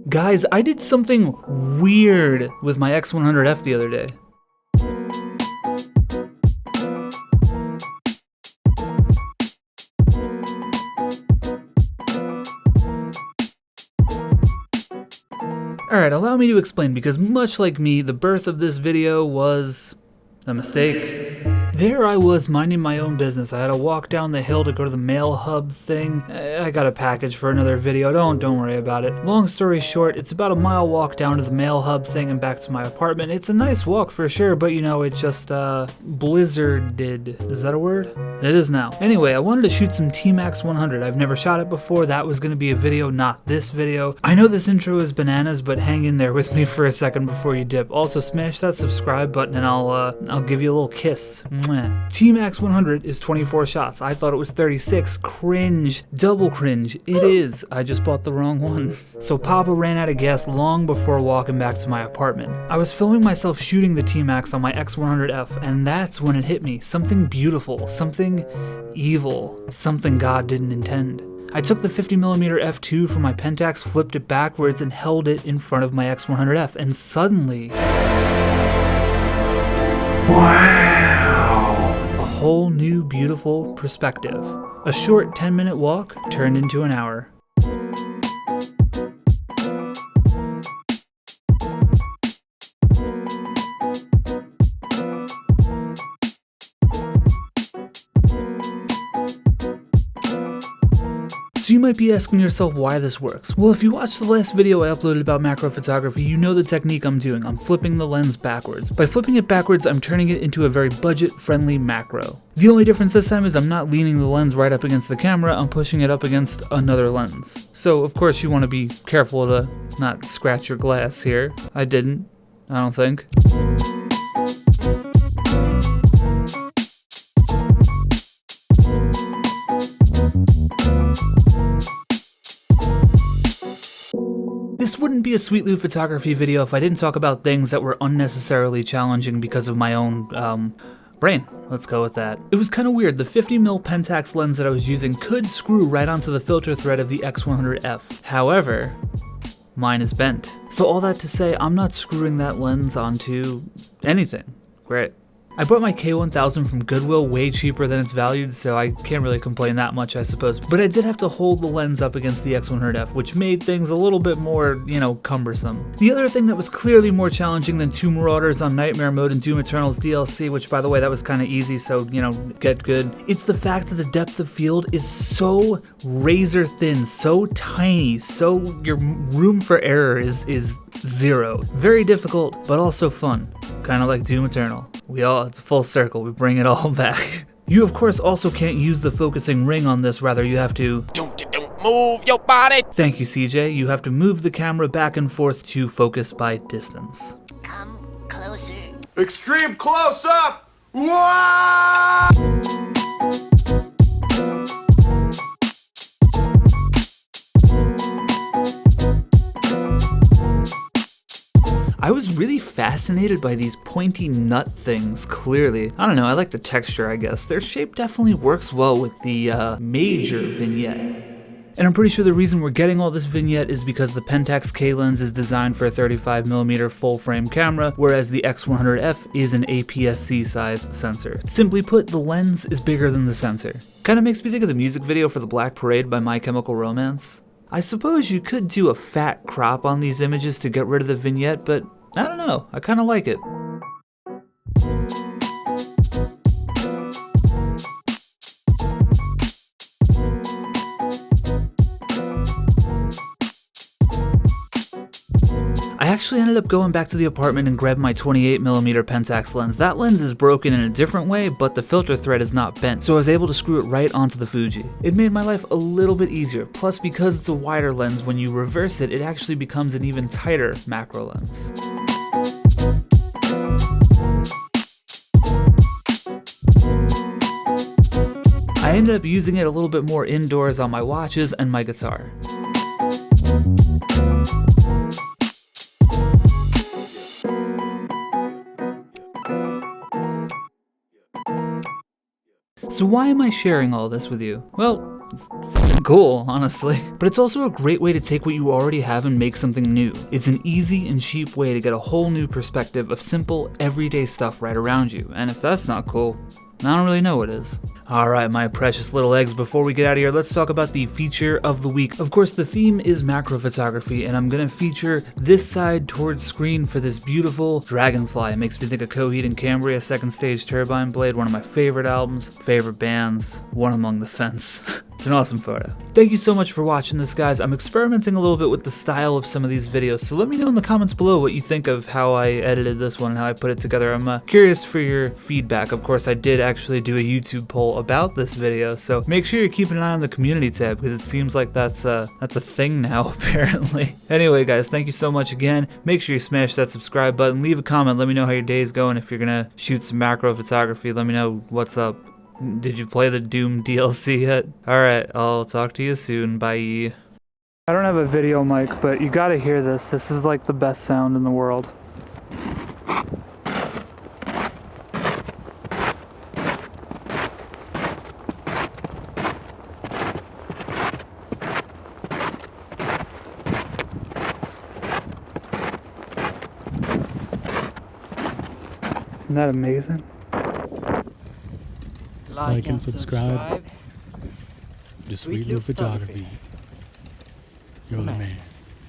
Guys, I did something weird with my x100F the other day. Alright, allow me to explain, because much like me, the birth of this video was a mistake. There I was minding my own business. I had to walk down the hill to go to the mail hub thing. I got a package for another video, don't worry about it. Long story short, it's about a mile walk down to the mail hub thing and back to my apartment. It's a nice walk for sure, but you know, it just blizzarded. Is that a word? It is now. Anyway, I wanted to shoot some T-Max 100. I've never shot it before. That was gonna be a video, not this video. I know this intro is bananas, but hang in there with me for a second before you dip. Also, smash that subscribe button and I'll give you a little kiss. T-Max 100 is 24 shots. I thought it was 36. Cringe. Double cringe. It is. I just bought the wrong one. So Papa ran out of gas long before walking back to my apartment. I was filming myself shooting the T-Max on my x100F, and that's when it hit me. Something beautiful. Something evil. Something God didn't intend. I took the 50mm f2 from my Pentax, flipped it backwards, and held it in front of my x100F, and suddenly... wow! A whole new beautiful perspective. A short 10-minute walk turned into an hour. So you might be asking yourself why this works. Well, if you watched the last video I uploaded about macro photography, you know the technique I'm doing. I'm flipping the lens backwards. By flipping it backwards, I'm turning it into a very budget-friendly macro. The only difference this time is I'm not leaning the lens right up against the camera, I'm pushing it up against another lens. So of course you want to be careful to not scratch your glass here. I didn't, I don't think. This wouldn't be a Sweet Loot photography video if I didn't talk about things that were unnecessarily challenging because of my own, brain. Let's go with that. It was kind of weird. The 50mm Pentax lens that I was using could screw right onto the filter thread of the x100F. However, mine is bent. So all that to say, I'm not screwing that lens onto anything. Great. I bought my K1000 from Goodwill way cheaper than it's valued, so I can't really complain that much, I suppose. But I did have to hold the lens up against the x100F, which made things a little bit more, you know, cumbersome. The other thing that was clearly more challenging than two Marauders on Nightmare Mode and Doom Eternal's DLC, which by the way, that was kind of easy, so, you know, get good. It's the fact that the depth of field is so razor thin, so tiny, so your room for error is zero. Very difficult, but also fun. Kind of like Doom Eternal. It's full circle, we bring it all back. You of course also can't use the focusing ring on this, rather you have to... Don't move your body! Thank you, CJ. You have to move the camera back and forth to focus by distance. Come closer. Extreme close up! Whoa! I was really fascinated by these pointy nut things, clearly. I don't know, I like the texture, I guess. Their shape definitely works well with the major vignette. And I'm pretty sure the reason we're getting all this vignette is because the Pentax K lens is designed for a 35mm full frame camera, whereas the x100F is an APS-C size sensor. Simply put, the lens is bigger than the sensor. Kinda makes me think of the music video for The Black Parade by My Chemical Romance. I suppose you could do a fat crop on these images to get rid of the vignette, but I don't know, I kinda like it. I actually ended up going back to the apartment and grabbed my 28mm Pentax lens. That lens is broken in a different way, but the filter thread is not bent, so I was able to screw it right onto the Fuji. It made my life a little bit easier, plus because it's a wider lens, when you reverse it, it actually becomes an even tighter macro lens. I ended up using it a little bit more indoors on my watches and my guitar. So why am I sharing all this with you? Well, it's cool, honestly. But it's also a great way to take what you already have and make something new. It's an easy and cheap way to get a whole new perspective of simple, everyday stuff right around you. And if that's not cool, I don't really know what is. Alright, my precious little eggs, before we get out of here, let's talk about the feature of the week. Of course, the theme is macro photography, and I'm gonna feature this side towards screen for this beautiful dragonfly. It makes me think of Coheed and Cambria, Second Stage Turbine Blade, one of my favorite albums, favorite bands, one among the fence. It's an awesome photo. Thank you so much for watching this, guys. I'm experimenting a little bit with the style of some of these videos, so let me know in the comments below what you think of how I edited this one and how I put it together. I'm curious for your feedback. Of course, I did actually do a YouTube poll about this video, so make sure you're keeping an eye on the community tab, because it seems like that's a thing now, apparently. Anyway, guys, thank you so much again. Make sure you smash that subscribe button, leave a comment, let me know how your day's going. If you're gonna shoot some macro photography, let me know what's up. Did you play the Doom DLC yet? Alright, I'll talk to you soon. Bye. I don't have a video mic, but you gotta hear this. This is like the best sound in the world. Isn't that amazing? Like and subscribe to Sweet Lou Photography. You're the man.